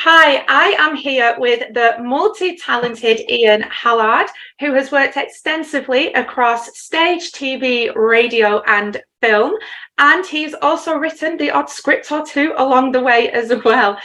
Hi, I am here with the multi-talented Ian Hallard, who has worked extensively across stage, TV, radio and film. And he's also written the odd script or two along the way as well.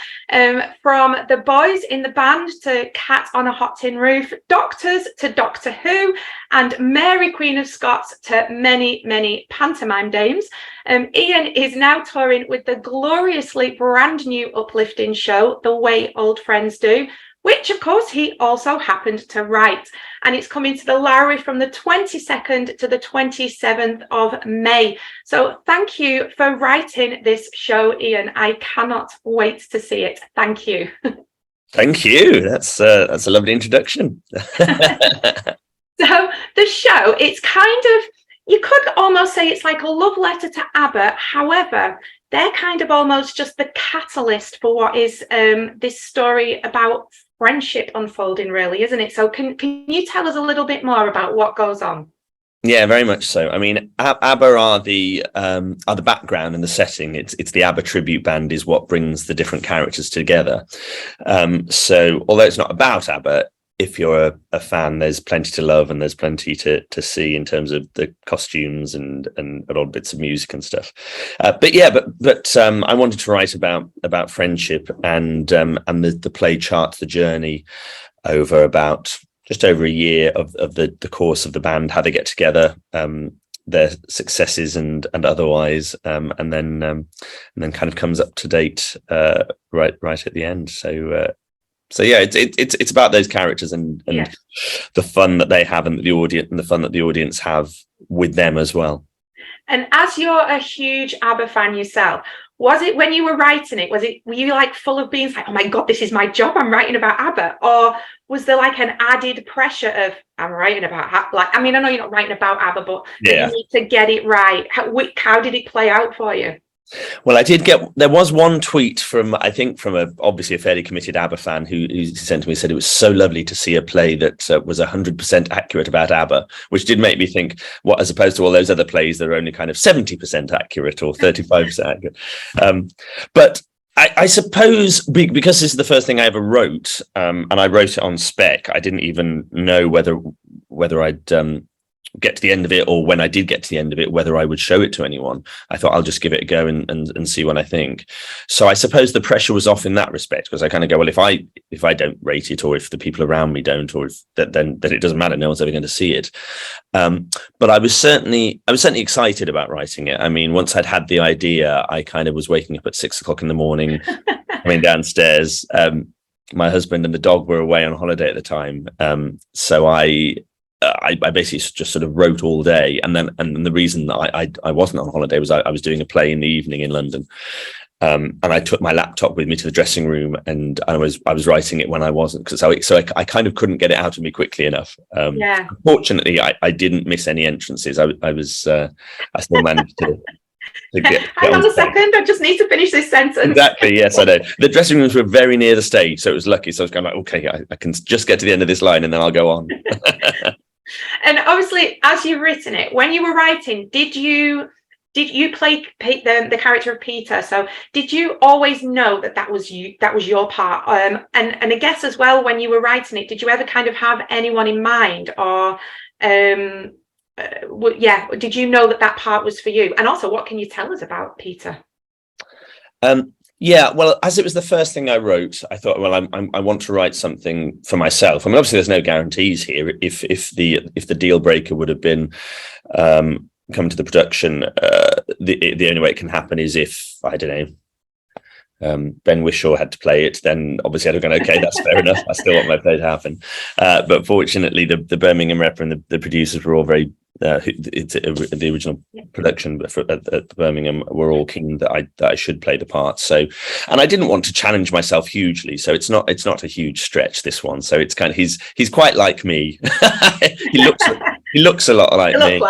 From The Boys in the Band to Cat on a Hot Tin Roof, Doctors to Doctor Who, and Mary Queen of Scots to many, many pantomime dames. Ian is now touring with the gloriously brand new uplifting show, The Way Old Friends Do, which of course he also happened to write. And it's coming to the Lowry from the 22nd to the 27th of May. So thank you for writing this show, Ian. I cannot wait to see it. Thank you. Thank you. That's a lovely introduction. So the show, it's kind of, you could almost say it's like a love letter to ABBA. However, they're kind of almost just the catalyst for what is this story about friendship unfolding, really, isn't it? So can you tell us a little bit more about what goes on? Yeah, very much so. I mean, ABBA are the background and the setting. It's the ABBA tribute band is what brings the different characters together. So although it's not about ABBA, if you're a fan, there's plenty to love and there's plenty to see in terms of the costumes and a lot of bits of music and stuff. But I wanted to write about friendship and the play charts the journey over about just over a year of the course of the band, how they get together, their successes and otherwise, and then kind of comes up to date right at the end. So yeah, it's about those characters and the fun that they have and the fun that the audience have with them as well. And as you're a huge ABBA fan yourself, was it when you were writing it, were you like full of being like, oh my God, this is my job, I'm writing about ABBA? Or was there like an added pressure of, I'm writing about, like, I mean, I know you're not writing about ABBA, but you need to get it right. How did it play out for you? Well, there was one tweet from obviously a fairly committed ABBA fan who sent to me, said it was so lovely to see a play that was 100% accurate about ABBA, which did make me think, what, as opposed to all those other plays that are only kind of 70% accurate or 35% accurate. But I suppose because this is the first thing I ever wrote, and I wrote it on spec, I didn't even know whether I'd get to the end of it, or when I did get to the end of it, whether I would show it to anyone. I thought I'll just give it a go and see what I think. So I suppose the pressure was off in that respect, because I kind of go, well, if I don't rate it, or if the people around me don't, or if then it doesn't matter, no one's ever going to see it. But I was certainly excited about writing it. I mean, once I'd had the idea, I kind of was waking up at 6 o'clock in the morning, coming downstairs. My husband and the dog were away on holiday at the time, so I basically just sort of wrote all day, and the reason that I wasn't on holiday was I was doing a play in the evening in London, and I took my laptop with me to the dressing room, and I was writing it when I wasn't, because I kind of couldn't get it out of me quickly enough. Fortunately, I didn't miss any entrances. I still managed to. Hang on a second, I just need to finish this sentence. Exactly, yes, I know. The dressing rooms were very near the stage, so it was lucky. So I was kind of like, okay, I can just get to the end of this line and then I'll go on. And obviously, as you've written it, when you were writing, did you play the character of Peter? So did you always know that was you, that was your part? And I guess as well, when you were writing it, did you ever kind of have anyone in mind, or did you know that part was for you? And also, what can you tell us about Peter? Yeah, well, as it was the first thing I wrote, I thought, well, I want to write something for myself. I mean, obviously, there's no guarantees here. If the deal breaker would have been come to the production, the only way it can happen is if, I don't know, Ben Whishaw had to play it, then obviously I'd have gone, okay, that's fair enough. I still want my play to happen. But fortunately, the Birmingham rep and the producers were all very, the original production at Birmingham were all keen that I should play the part. So, and I didn't want to challenge myself hugely. So it's not a huge stretch, this one. So it's kind of, he's quite like me. he looks a lot like me.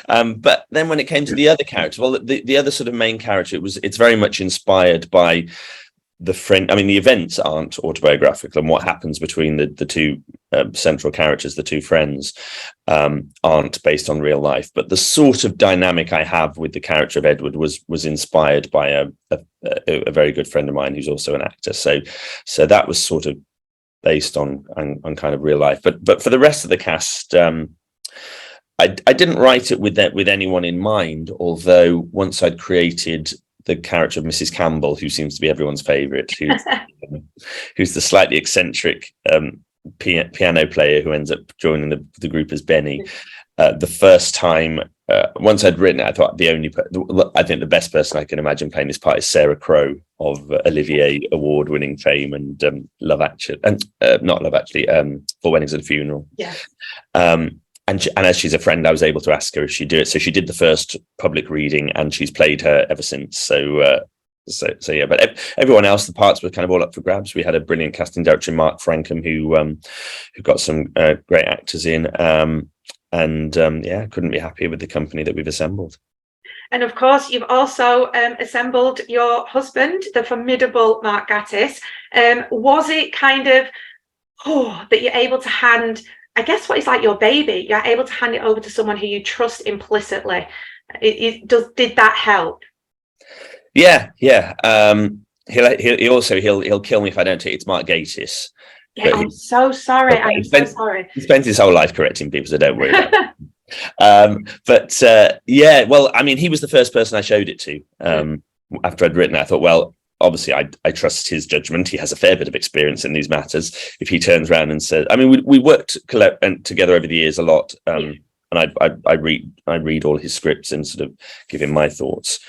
But then when it came to the other character, well, the other sort of main character, it's very much inspired by the friend, I mean, the events aren't autobiographical, and what happens between the two central characters, the two friends, aren't based on real life. But the sort of dynamic I have with the character of Edward was inspired by a very good friend of mine who's also an actor. So that was sort of based on kind of real life. But for the rest of the cast, I didn't write it with anyone in mind, although once I'd created the character of Mrs. Campbell, who seems to be everyone's favourite, who's the slightly eccentric piano player who ends up joining the group as Benny. The first time, once I'd written it, I thought I think the best person I can imagine playing this part is Sarah Crowe of Olivier award-winning fame and Love Actually, not Love Actually, Four Weddings and a Funeral. Yeah. And as she's a friend, I was able to ask her if she'd do it. So she did the first public reading, and she's played her ever since. So yeah. But everyone else, the parts were kind of all up for grabs. We had a brilliant casting director, Mark Frankham, who got some great actors in. Couldn't be happier with the company that we've assembled. And of course, you've also assembled your husband, the formidable Mark Gatiss. Was it kind of that you're able to hand, I guess, what is like your baby? You're able to hand it over to someone who you trust implicitly. Did that help? Yeah. He'll kill me if I don't take it. It's Mark Gatiss. Yeah, I'm so sorry. So sorry. He spends his whole life correcting people, so don't worry about it. Well, I mean, he was the first person I showed it to. After I'd written it, I thought, well, obviously I trust his judgment. He has a fair bit of experience in these matters. If he turns around and says, I mean, we worked together over the years a lot, and I read all his scripts and sort of give him my thoughts.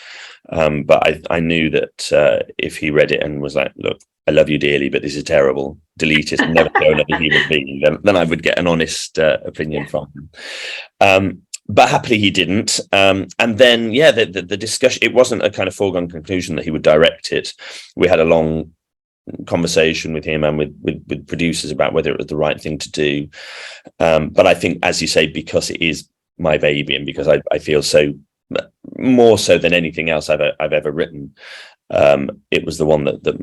But I knew that if he read it and was like, look, I love you dearly, but this is terrible, delete it and never show another human being, then I would get an honest opinion from him. But happily he didn't. And then, the discussion, it wasn't a kind of foregone conclusion that he would direct it. We had a long conversation with him and with producers about whether it was the right thing to do. But I think, as you say, because it is my baby and because I feel so, more so than anything else I've ever written, it was the one that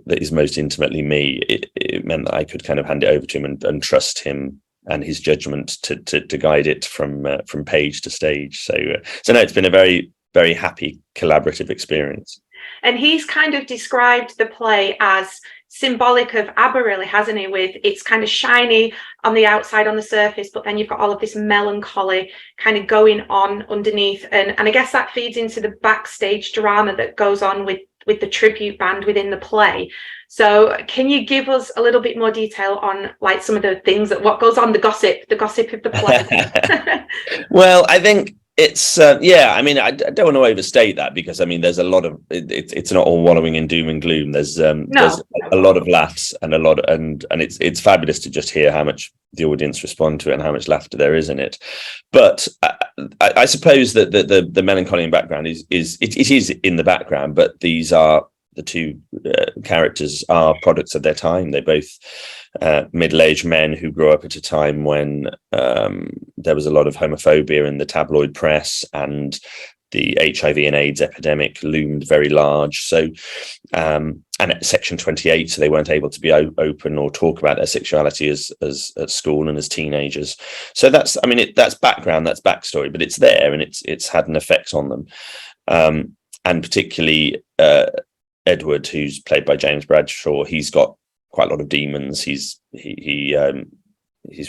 is most intimately me. It meant that I could kind of hand it over to him and trust him and his judgment to guide it from page to stage. So no, it's been a very, very happy collaborative experience. And he's kind of described the play as symbolic of ABBA, really, hasn't he? With it's kind of shiny on the outside, on the surface, but then you've got all of this melancholy kind of going on underneath. And I guess that feeds into the backstage drama that goes on with the tribute band within the play. So can you give us a little bit more detail on like some of the things what goes on, the gossip of the play? Well, I think it's I mean, I don't want to overstate that, because I mean, there's a lot of it's not all wallowing in doom and gloom. There's a lot of laughs and and it's fabulous to just hear how much the audience respond to it and how much laughter there is in it. But I suppose that the melancholy in background it is in the background, but these are the two characters are products of their time. They're both middle-aged men who grew up at a time when there was a lot of homophobia in the tabloid press, and the HIV and AIDS epidemic loomed very large. So, and at Section 28, so they weren't able to be open or talk about their sexuality as at school and as teenagers. So that's background, that's backstory, but it's there, and it's had an effect on them. And particularly Edward, who's played by James Bradshaw, he's got quite a lot of demons. He's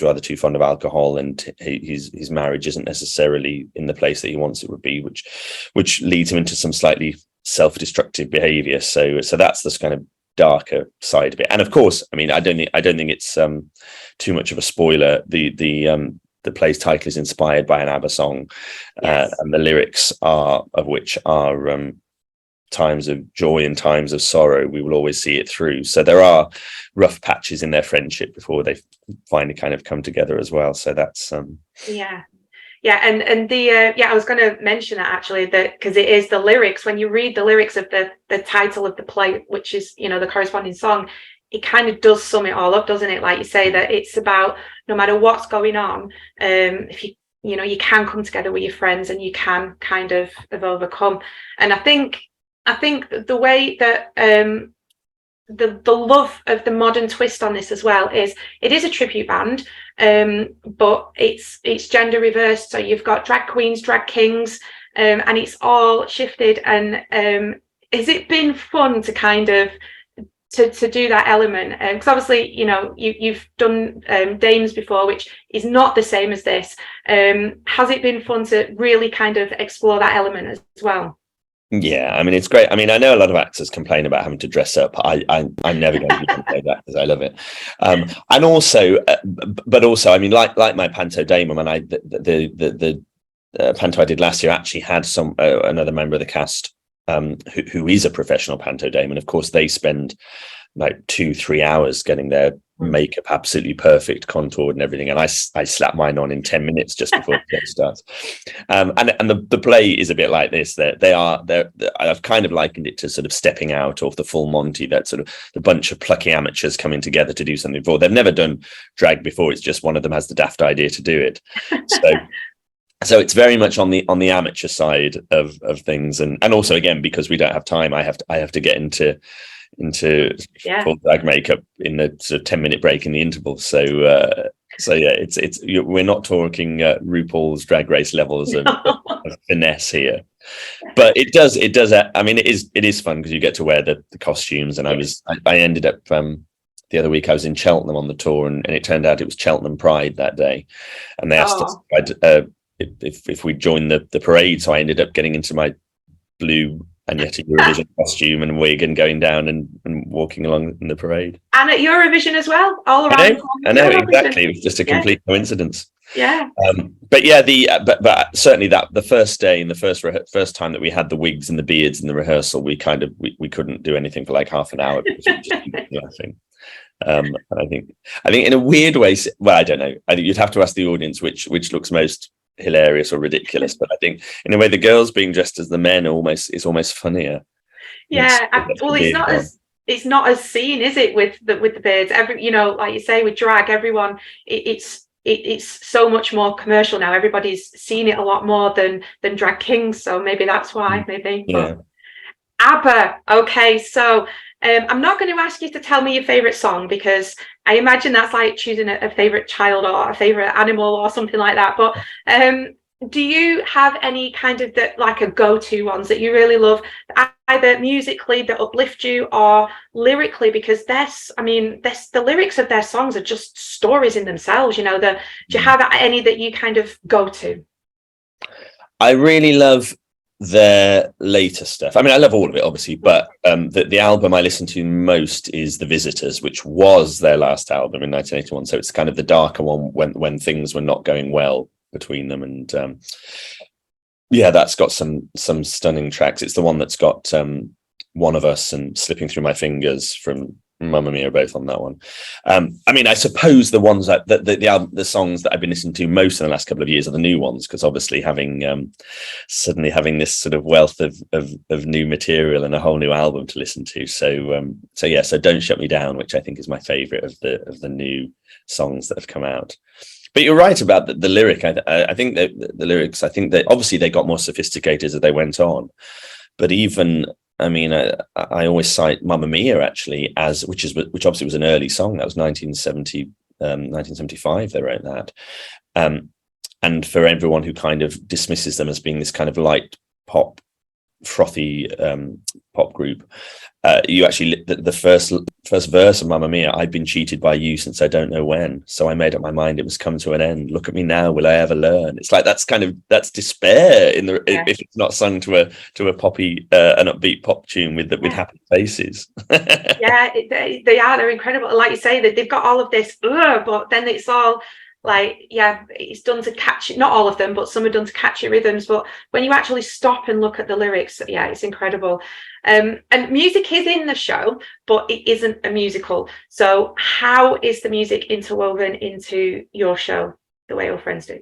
rather too fond of alcohol, and his marriage isn't necessarily in the place that he wants it would be, which leads him into some slightly self-destructive behavior. So that's this kind of darker side of it. And of course, I mean, I don't think it's too much of a spoiler. The play's title is inspired by an ABBA song, yes. And the lyrics are times of joy and times of sorrow, we will always see it through. So there are rough patches in their friendship before they finally kind of come together as well. So that's and I was going to mention that actually, that because it is the lyrics. When you read the lyrics of the title of the play, which is the corresponding song, it kind of does sum it all up, doesn't it? Like you say, that it's about no matter what's going on, if you can come together with your friends and you can kind of overcome. And I think the way that the love of the modern twist on this as well is it is a tribute band, but it's gender reversed. So you've got drag queens, drag kings, and it's all shifted. And has it been fun to kind of to do that element? Because obviously, you know, you've done Dames before, which is not the same as this. Has it been fun to really kind of explore that element as well? Yeah, I mean, it's great. I mean, I know a lot of actors complain about having to dress up. I'm never going to be one of those actors. I love it. And also, but also, I mean, like my panto dame, when the panto I did last year actually had another member of the cast who is a professional panto dame, and of course they spend like 2-3 hours getting their makeup absolutely perfect, contoured and everything, and I slap mine on in 10 minutes just before the show starts. And the play is a bit like this. I've kind of likened it to sort of stepping out of the full Monty, that sort of the bunch of plucky amateurs coming together to do something before. They've never done drag before. It's just one of them has the daft idea to do it. So it's very much on the amateur side of things, and also again, because we don't have time, I have to get into full drag makeup in the sort of 10-minute break in the interval. So yeah, we're not talking RuPaul's Drag Race levels of finesse here, but it does. I mean, it is fun because you get to wear the costumes, and I ended up the other week I was in Cheltenham on the tour, and it turned out it was Cheltenham Pride that day, and they asked us if we joined the parade, so I ended up getting into my blue and yet a Eurovision costume and wig and going down and walking along in the parade. And at Eurovision as well, all around. I know exactly. It was just a complete coincidence. Yeah. But yeah, but certainly that the first day and the first time that we had the wigs and the beards in the rehearsal, we couldn't do anything for like half an hour because we just kept laughing. And I think in a weird way, well, I don't know. I think you'd have to ask the audience which looks most hilarious or ridiculous, but I think in a way the girls being dressed as the men is almost funnier. Yeah, well, it's not as seen, is it, with the beards? You know, like you say, with drag, everyone it's so much more commercial now. Everybody's seen it a lot more than drag kings, so maybe that's why. Maybe. Yeah. But ABBA. Okay, so I'm not going to ask you to tell me your favorite song, because I imagine that's like choosing a favorite child or a favorite animal or something like that. But do you have any kind of like a go-to ones that you really love, either musically that uplift you or lyrically? Because the lyrics of their songs are just stories in themselves. You know, do you have any that you kind of go to? I really love their later stuff. I mean, I love all of it, obviously, but the album I listen to most is The Visitors, which was their last album in 1981. So it's kind of the darker one when things were not going well between them. And that's got some stunning tracks. It's the one that's got One of Us and Slipping Through My Fingers from Mamma Mia, both on that one. I mean, I suppose the ones that the songs that I've been listening to most in the last couple of years are the new ones, because obviously suddenly having this sort of wealth of new material and a whole new album to listen to. So Don't Shut Me Down, which I think is my favorite of the new songs that have come out. But you're right about the lyric. I think that the lyrics, I think that obviously they got more sophisticated as they went on, but even, I mean, I always cite Mamma Mia actually which obviously was an early song. That was 1975. They wrote that, and for everyone who kind of dismisses them as being this kind of light pop, frothy pop group, you actually the first verse of Mamma Mia, I've been cheated by you since I don't know when, so I made up my mind it was come to an end. Look at me now, will I ever learn? It's like that's despair if it's not sung to a poppy an upbeat pop tune with happy faces. They're incredible. Like you say, that they've got all of this, but then it's all like, it's done to catch, not all of them, but some are done to catchy rhythms. But when you actually stop and look at the lyrics, it's incredible. And music is in the show, but it isn't a musical. So how is the music interwoven into your show the way All Friends do?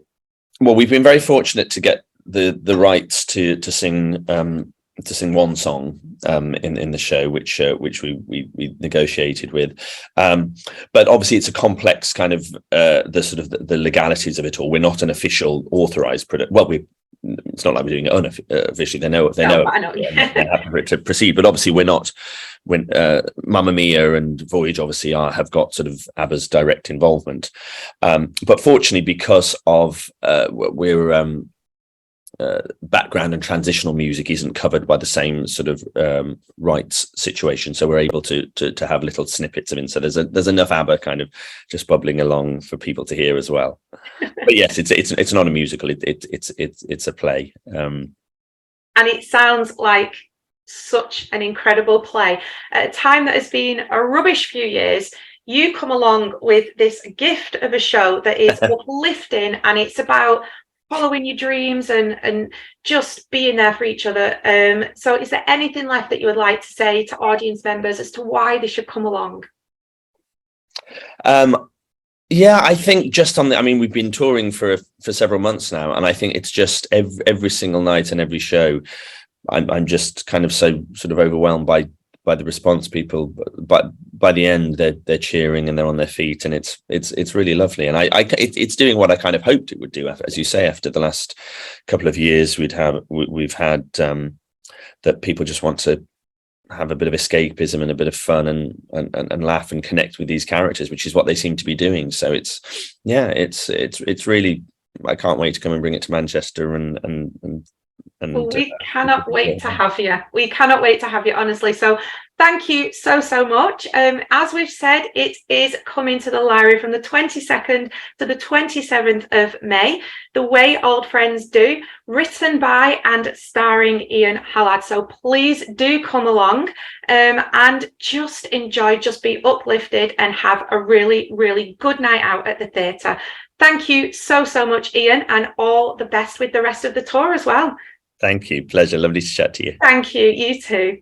Well, we've been very fortunate to get the rights to sing one song in the show, which we negotiated with, but obviously it's a complex kind of the legalities of it all. We're not an official authorized product. Well, it's not like we're doing it unofficially. They know. They're happy for it to proceed, but obviously we're when Mamma Mia and Voyage obviously have got sort of ABBA's direct involvement, but fortunately, because of we're background and transitional music isn't covered by the same sort of rights situation, so we're able to have little snippets of it. So there's enough ABBA kind of just bubbling along for people to hear as well. But yes, it's not a musical. It's a play, and it sounds like such an incredible play at a time that has been a rubbish few years. You come along with this gift of a show that is uplifting, and it's about following your dreams and just being there for each other. So is there anything left that you would like to say to audience members as to why they should come along? Yeah, I think just on I mean, we've been touring for several months now, and I think it's just every single night and every show, I'm just kind of so sort of overwhelmed by the response people, but by the end they're cheering and they're on their feet, and it's really lovely, and it's doing what I kind of hoped it would do, as you say, after the last couple of years we've had that people just want to have a bit of escapism and a bit of fun and laugh and connect with these characters, which is what they seem to be doing. So it's really, I can't wait to come and bring it to Manchester and well, we cannot wait to have you. We cannot wait to have you, honestly. So thank you so much. As we've said, it is coming to the Lowry from the 22nd to the 27th of May, The Way Old Friends Do, written by and starring Ian Hallard. So please do come along and just enjoy, just be uplifted and have a really, really good night out at the theatre. Thank you so much, Ian, and all the best with the rest of the tour as well. Thank you. Pleasure. Lovely to chat to you. Thank you. You too.